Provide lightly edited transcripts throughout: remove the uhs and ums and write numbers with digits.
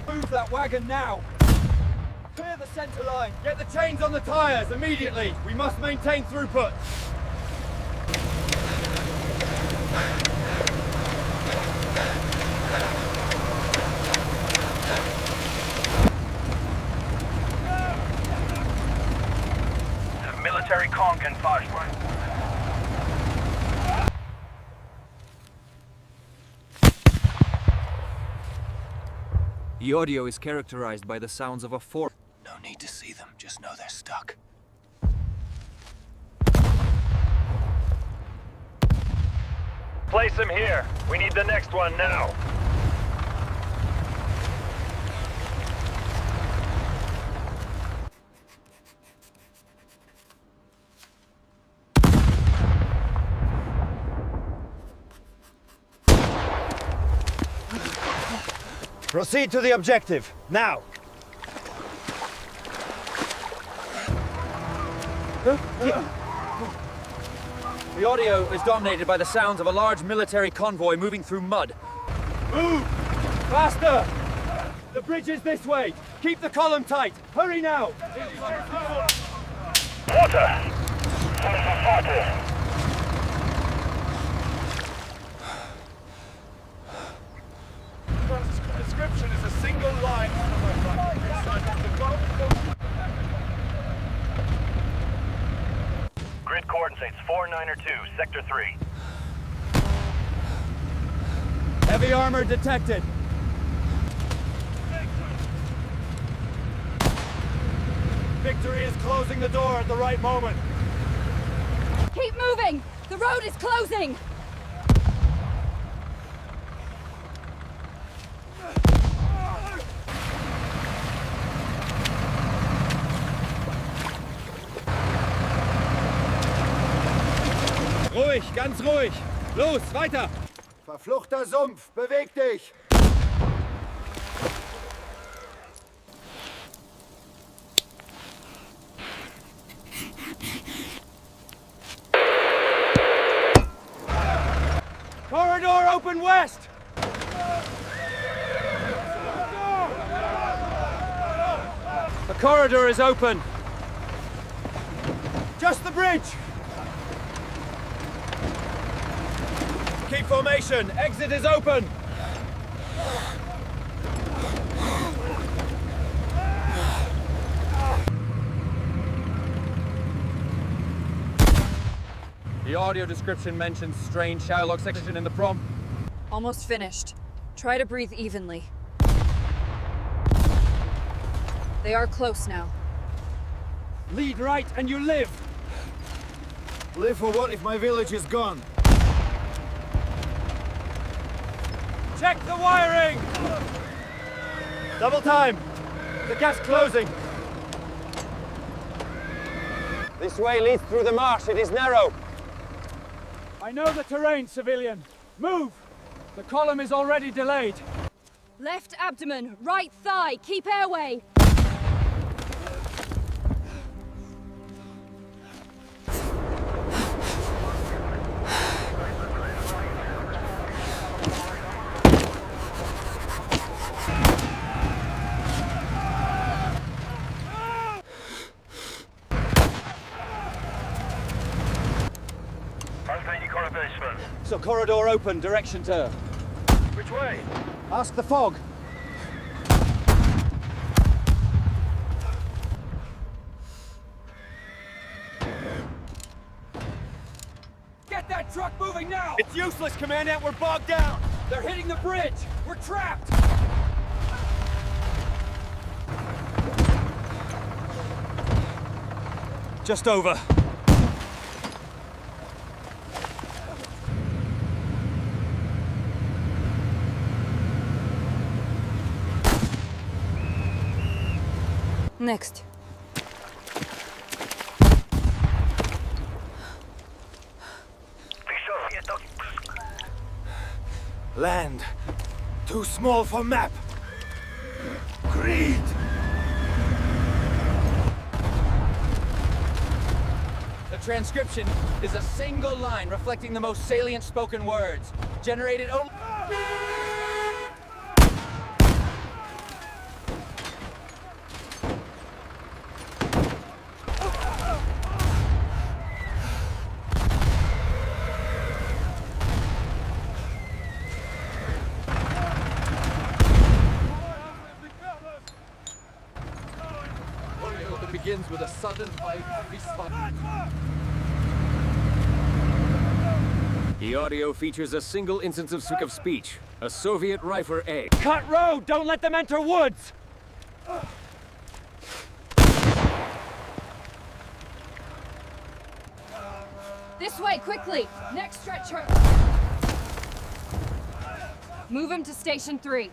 Move that wagon now! Clear the center line! Get the chains on the tires immediately! We must maintain throughput! Military Kongen Fahrstuhl. The audio is characterized by the sounds of a fork. No need to see them, just know they're stuck. Place him here. We need the next one now. Proceed to the objective, now! The audio is dominated by the sounds of a large military convoy moving through mud. Move! Faster! The bridge is this way! Keep the column tight! Hurry now! Water! Description is a single line. Grid coordinates 4902, Sector 3. Heavy armor detected. Victory is closing the door at the right moment. Keep moving! The road is closing! Ruhig, ganz ruhig. Los, weiter. Verfluchter Sumpf, beweg dich. Corridor open west. The corridor is open. Just the bridge. Keep formation. Exit is open. The audio description mentions strange Shylock section in the prompt. Almost finished. Try to breathe evenly. They are close now. Lead right and you live. Live for what if my village is gone? Check the wiring! Double time! The gap's closing! This way leads through the marsh. It is narrow. I know the terrain, civilian. Move! The column is already delayed. Left abdomen, right thigh, keep airway! So corridor open, direction to... Which way? Ask the fog. Get that truck moving now! It's useless, Commandant. We're bogged down. They're hitting the bridge. We're trapped. Just over. Next. Land. Too small for map. Greed. The transcription is a single line reflecting the most salient spoken words, generated only... begins with a sudden The audio features a single instance of speech. A Soviet rifle A. Cut road! Don't let them enter woods! This way, quickly! Next stretcher! Move him to Station 3.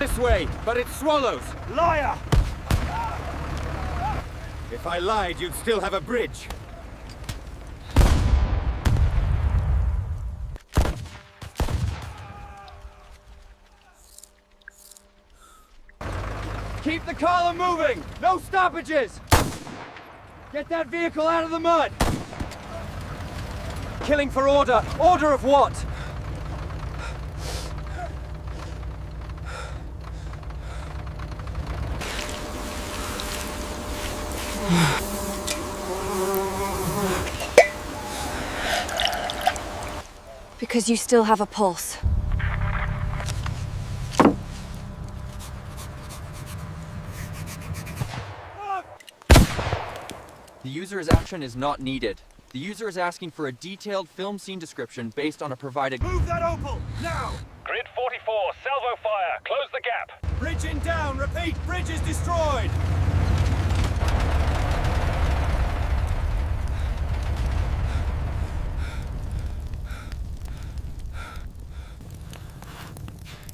This way, but it swallows. Liar! If I lied, you'd still have a bridge. Keep the column moving! No stoppages! Get that vehicle out of the mud! Killing for order. Order of what? Because you still have a pulse. The user's action is not needed. The user is asking for a detailed film scene description based on a provided... Move that Opal! Now! Grid 44, salvo fire! Close the gap! Bridge in down. Repeat, bridge is destroyed.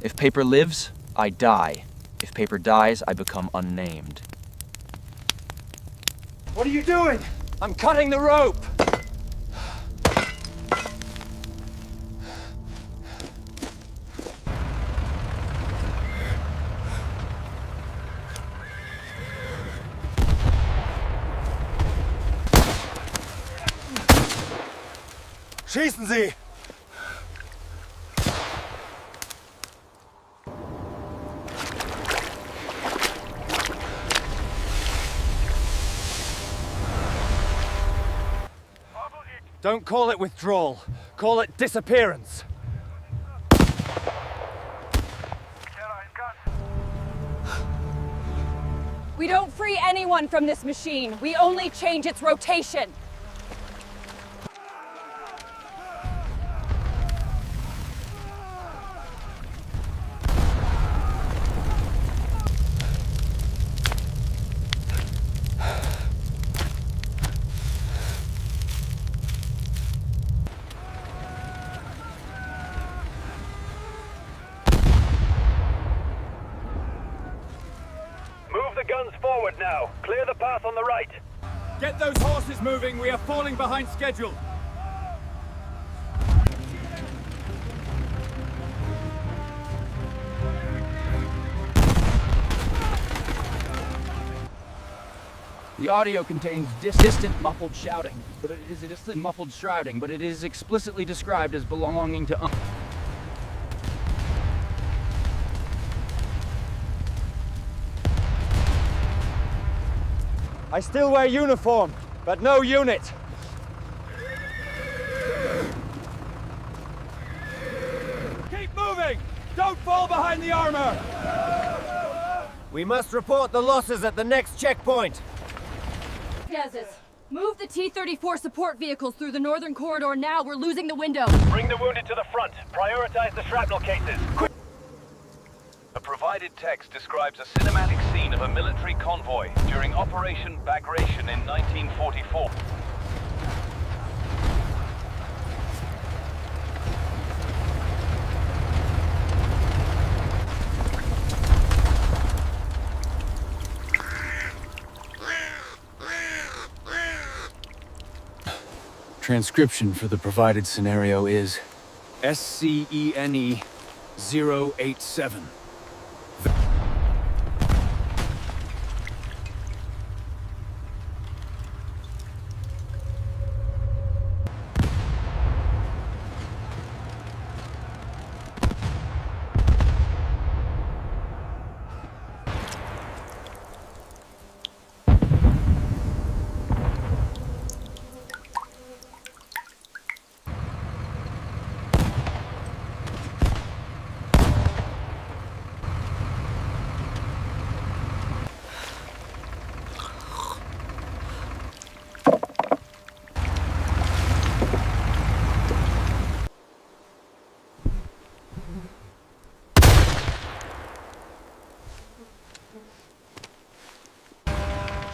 If paper lives, I die. If paper dies, I become unnamed. What are you doing? I'm cutting the rope. Schießen Sie! Don't call it withdrawal. Call it disappearance. We don't free anyone from this machine. We only change its rotation. Move the guns forward now. Clear the path on the right. Get those horses moving. We are falling behind schedule. The audio contains distant muffled shouting, but it is distant muffled shouting, but it is explicitly described as belonging to... I still wear uniform, but no unit. Keep moving! Don't fall behind the armor! We must report the losses at the next checkpoint. Gases. Move the T-34 support vehicles through the northern corridor now. We're losing the window. Bring the wounded to the front. Prioritize the shrapnel cases. A provided text describes a cinematic scene of a military convoy during Operation Bagration in 1944. Transcription for the provided scenario is SCENE 087.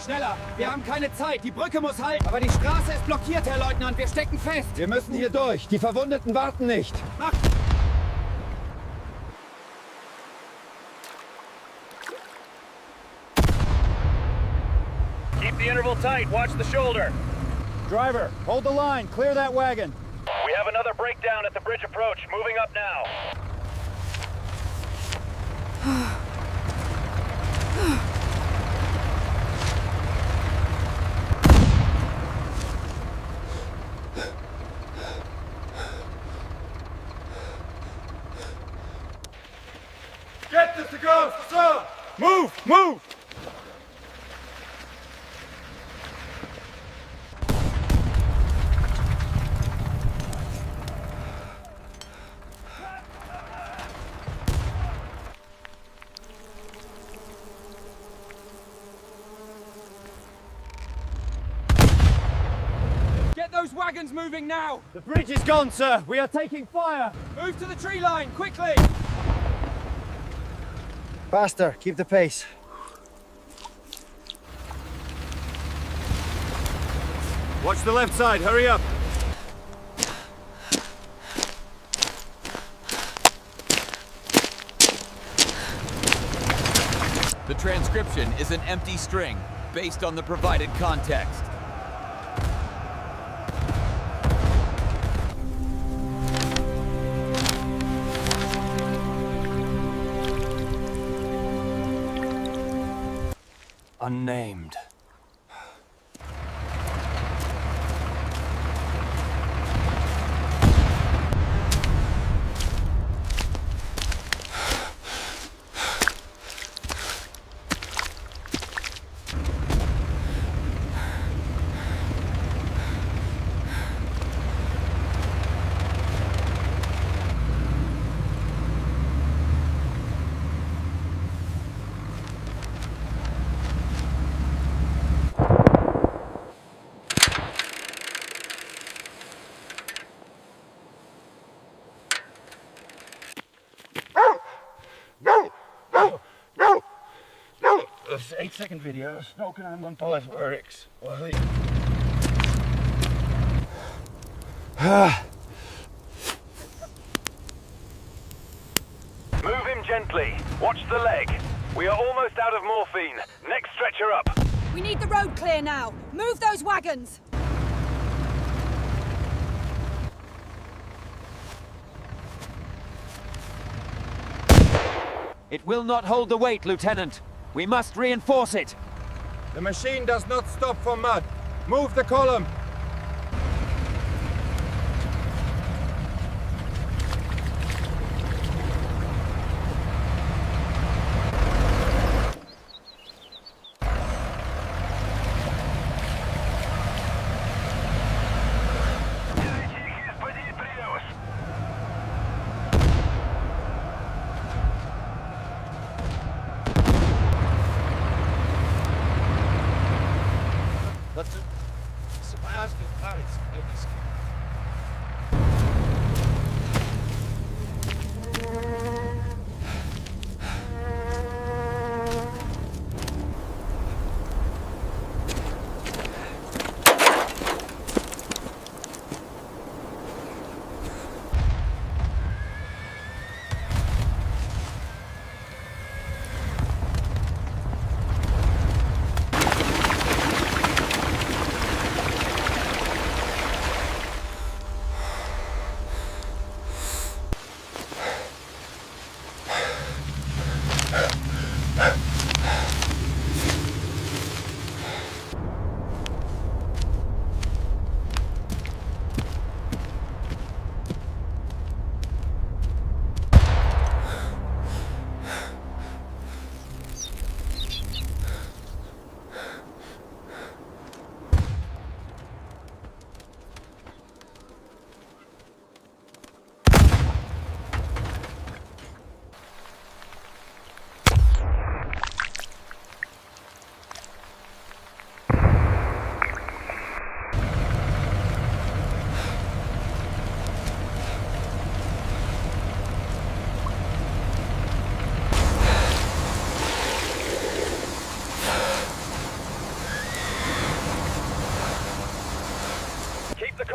Schneller! Wir haben keine Zeit! Die Brücke muss halten! Aber die Straße ist blockiert, Herr Leutnant! Wir stecken fest! Wir müssen hier durch. Die Verwundeten warten nicht. Mach! Keep the interval tight. Watch the shoulder. Driver, hold the line. Clear that wagon. We have another breakdown at the bridge approach. Moving up now. Get this to go, sir! Move! Move! Get those wagons moving now! The bridge is gone, sir. We are taking fire. Move to the tree line, quickly! Faster. Keep the pace. Watch the left side. Hurry up. The transcription is an empty string, based on the provided context. Unnamed. This 8-second video, snoken aan mijn palace works. Move him gently. Watch the leg. We are almost out of morphine. Next stretcher up. We need the road clear now. Move those wagons. It will not hold the weight, Lieutenant. We must reinforce it. The machine does not stop for mud. Move the column.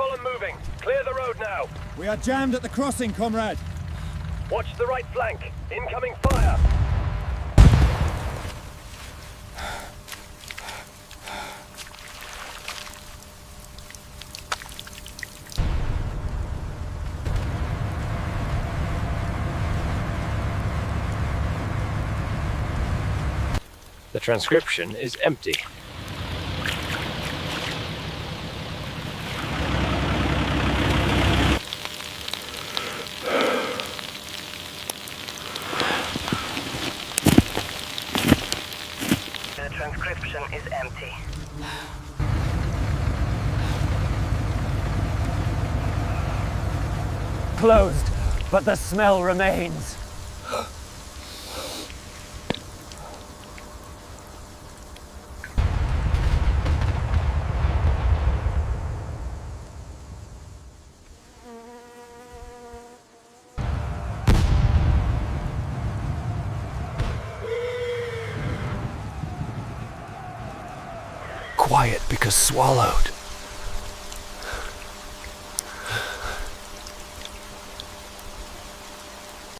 column moving. Clear the road now. We are jammed at the crossing, comrade. Watch the right flank. Incoming fire. The transcription is empty. The transcription is empty. Closed, but the smell remains. Quiet because swallowed.